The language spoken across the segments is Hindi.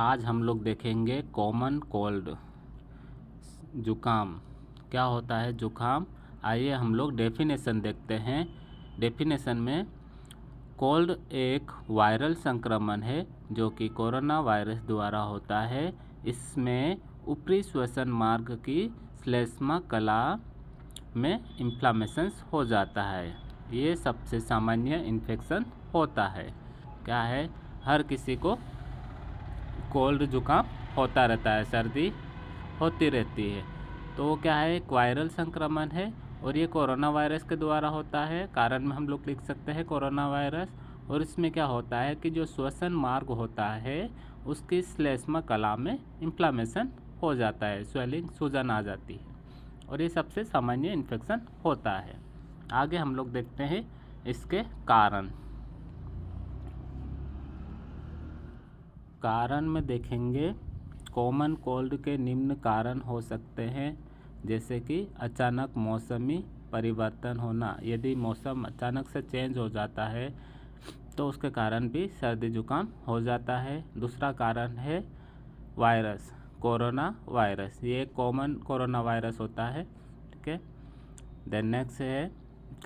आज हम लोग देखेंगे कॉमन कोल्ड, जुकाम। क्या होता है जुकाम? आइए हम लोग डेफिनेशन देखते हैं। डेफिनेशन में कोल्ड एक वायरल संक्रमण है जो कि कोरोना वायरस द्वारा होता है। इसमें ऊपरी श्वसन मार्ग की श्लेष्मा कला में इन्फ्लामेशंस हो जाता है। ये सबसे सामान्य इन्फेक्शन होता है। क्या है, हर किसी को कोल्ड जुकाम होता रहता है, सर्दी होती रहती है। तो वो क्या है, एक वायरल संक्रमण है और ये कोरोना वायरस के द्वारा होता है। कारण में हम लोग लिख सकते हैं कोरोना वायरस। और इसमें क्या होता है कि जो श्वसन मार्ग होता है उसकी श्लेष्मा कला में इन्फ्लामेशन हो जाता है, स्वेलिंग, सूजन आ जाती है और ये सबसे सामान्य इन्फेक्शन होता है। आगे हम लोग देखते हैं इसके कारण में देखेंगे। कॉमन कोल्ड के निम्न कारण हो सकते हैं, जैसे कि अचानक मौसमी परिवर्तन होना। यदि मौसम अचानक से चेंज हो जाता है तो उसके कारण भी सर्दी जुकाम हो जाता है। दूसरा कारण है वायरस, कोरोना वायरस। ये कॉमन कोरोना वायरस होता है, ठीक है। देन नेक्स्ट है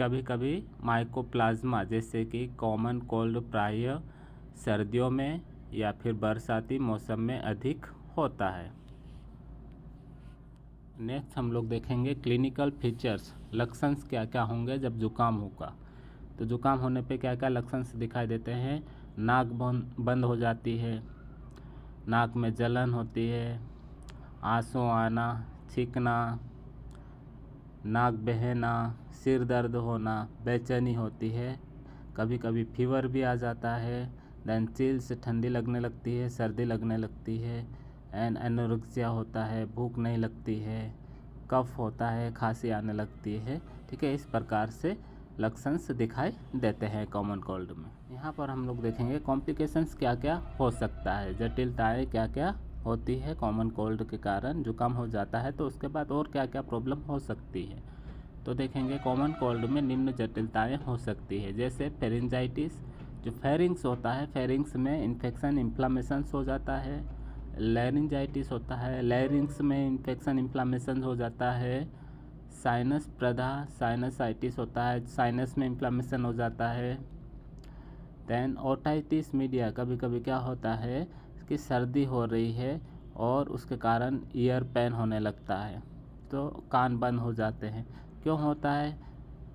कभी कभी माइकोप्लाज्मा, जैसे कि कॉमन कोल्ड प्रायः सर्दियों में या फिर बरसाती मौसम में अधिक होता है। नेक्स्ट हम लोग देखेंगे क्लिनिकल फीचर्स, लक्षण क्या क्या होंगे जब जुकाम होगा। तो जुकाम होने पे क्या क्या लक्षण दिखाई देते हैं। नाक बंद हो जाती है, नाक में जलन होती है, आंसू आना, छींकना, नाक बहना, सिर दर्द होना, बेचैनी होती है, कभी कभी फीवर भी आ जाता है। देन चिल्स, ठंडी लगने लगती है, सर्दी लगने लगती है। एंड एनोरेक्सिया होता है, भूख नहीं लगती है, कफ होता है, खांसी आने लगती है, ठीक है। इस प्रकार से लक्षण दिखाई देते हैं कॉमन कोल्ड में। यहाँ पर हम लोग देखेंगे कॉम्प्लिकेशंस क्या क्या हो सकता है, जटिलताएं क्या क्या होती है कॉमन कोल्ड के कारण। जुकाम हो जाता है तो उसके बाद और क्या क्या प्रॉब्लम हो सकती है। तो देखेंगे कॉमन कोल्ड में निम्न जटिलताएं हो सकती है, जैसे फेरिंजाइटिस, जो फेरिंग्स होता है, फेरिंग्स में इन्फेक्शन इन्फ्लामेशंस हो जाता है। लैरिंजाइटिस होता है, लैरिंग्स में इन्फेक्शन इन्फ्लामेशन हो जाता है। साइनस प्रदाह, साइनसाइटिस होता है, साइनस में इन्फ्लामेशन हो जाता है। देन ओटाइटिस मीडिया, कभी कभी क्या होता है कि सर्दी हो रही है और उसके कारण ईयर पेन होने लगता है, तो कान बंद हो जाते हैं। क्यों होता है?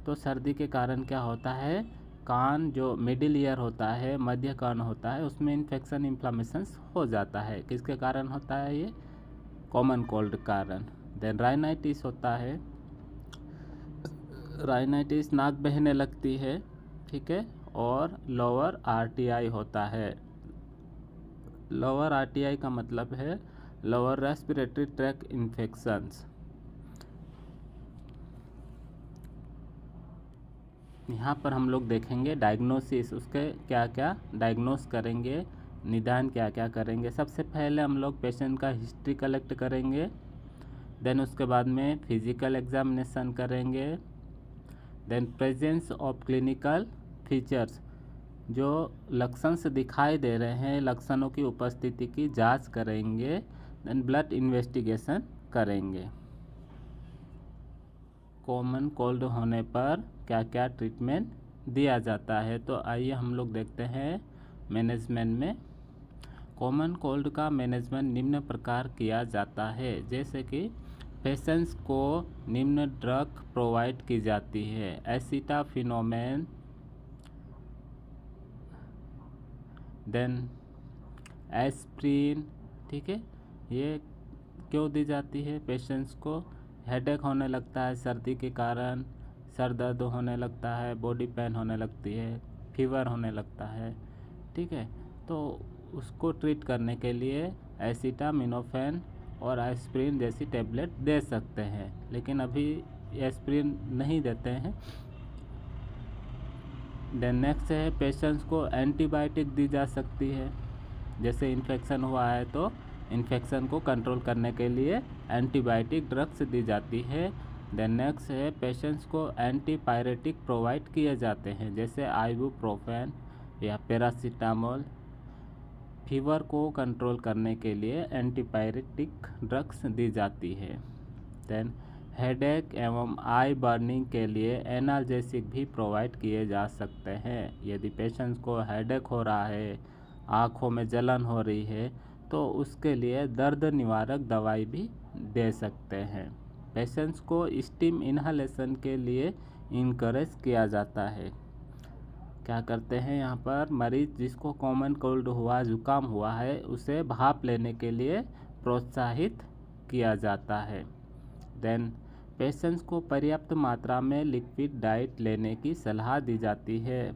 तो सर्दी के कारण क्या होता है, कान जो मिडिल ईयर होता है, मध्य कान होता है, उसमें इन्फेक्शन इन्फ्लामेशंस हो जाता है। किसके कारण होता है? ये कॉमन कोल्ड कारण। देन राइनाइटिस होता है, राइनाइटिस नाक बहने लगती है, ठीक है। और लोअर आरटीआई होता है। लोअर आरटीआई का मतलब है लोअर रेस्पिरेटरी ट्रैक्ट इन्फेक्शंस। यहाँ पर हम लोग देखेंगे डायग्नोसिस, उसके क्या क्या डायग्नोस करेंगे, निदान क्या क्या करेंगे। सबसे पहले हम लोग पेशेंट का हिस्ट्री कलेक्ट करेंगे। देन उसके बाद में फिजिकल एग्जामिनेशन करेंगे। Then presence of clinical features, जो लक्षण से दिखाई दे रहे हैं, लक्षणों की उपस्थिति की जांच करेंगे। देन ब्लड इन्वेस्टिगेशन करेंगे। कॉमन कोल्ड होने पर क्या क्या ट्रीटमेंट दिया जाता है, तो आइए हम लोग देखते हैं मैनेजमेंट में। कॉमन कोल्ड का मैनेजमेंट निम्न प्रकार किया जाता है, जैसे कि पेशेंट्स को निम्न ड्रग प्रोवाइड की जाती है। एसिटामिनोफेन, देन एस्प्रिन, ठीक है। ये क्यों दी जाती है? पेशेंट्स को हेडेक होने लगता है सर्दी के कारण, सर दर्द होने लगता है, बॉडी पेन होने लगती है, फीवर होने लगता है, ठीक है। तो उसको ट्रीट करने के लिए एसिटामिनोफेन और एस्प्रिन जैसी टेबलेट दे सकते हैं, लेकिन अभी एस्प्रिन नहीं देते हैं। देन नेक्स्ट है पेशेंट्स को एंटीबायोटिक दी जा सकती है, जैसे इन्फेक्शन हुआ है तो इन्फेक्शन को कंट्रोल करने के लिए एंटीबायोटिक ड्रग्स दी जाती है। देन नेक्स्ट है पेशेंट्स को एंटीपायरेटिक प्रोवाइड किए जाते हैं, जैसे आइबुप्रोफेन या पैरासीटामोल। फीवर को कंट्रोल करने के लिए एंटीपायरेटिक ड्रग्स दी जाती है। देन हेडेक एवं आई बर्निंग के लिए एनाल्जेसिक भी प्रोवाइड किए जा सकते हैं। यदि पेशेंट्स को हेडेक हो रहा है, आँखों में जलन हो रही है, तो उसके लिए दर्द निवारक दवाई भी दे सकते हैं। पेशेंट्स को स्टीम इन्हालेशन के लिए इनकरेज किया जाता है। क्या करते हैं यहाँ पर, मरीज जिसको कॉमन कोल्ड हुआ, जुकाम हुआ है, उसे भाप लेने के लिए प्रोत्साहित किया जाता है। देन पेशेंट्स को पर्याप्त मात्रा में लिक्विड डाइट लेने की सलाह दी जाती है।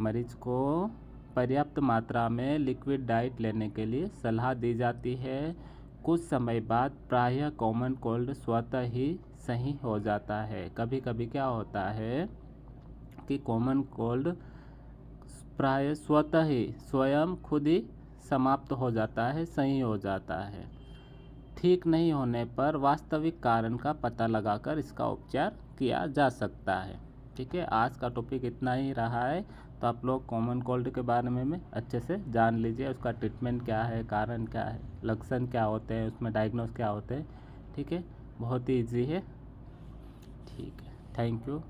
मरीज को पर्याप्त मात्रा में लिक्विड डाइट लेने के लिए सलाह दी जाती है। कुछ समय बाद प्रायः कॉमन कोल्ड स्वतः ही सही हो जाता है। कभी कभी क्या होता है कि कॉमन कोल्ड प्राय स्वयं खुद ही समाप्त हो जाता है, सही हो जाता है। ठीक नहीं होने पर वास्तविक कारण का पता लगाकर इसका उपचार किया जा सकता है। ठीक है, आज का टॉपिक इतना ही रहा है। तो आप लोग कॉमन कोल्ड के बारे में अच्छे से जान लीजिए, उसका ट्रीटमेंट क्या है, कारण क्या है, लक्षण क्या होते हैं, उसमें डायग्नोस क्या होते हैं। ठीक है, बहुत ही ईजी है। ठीक है, थैंक यू।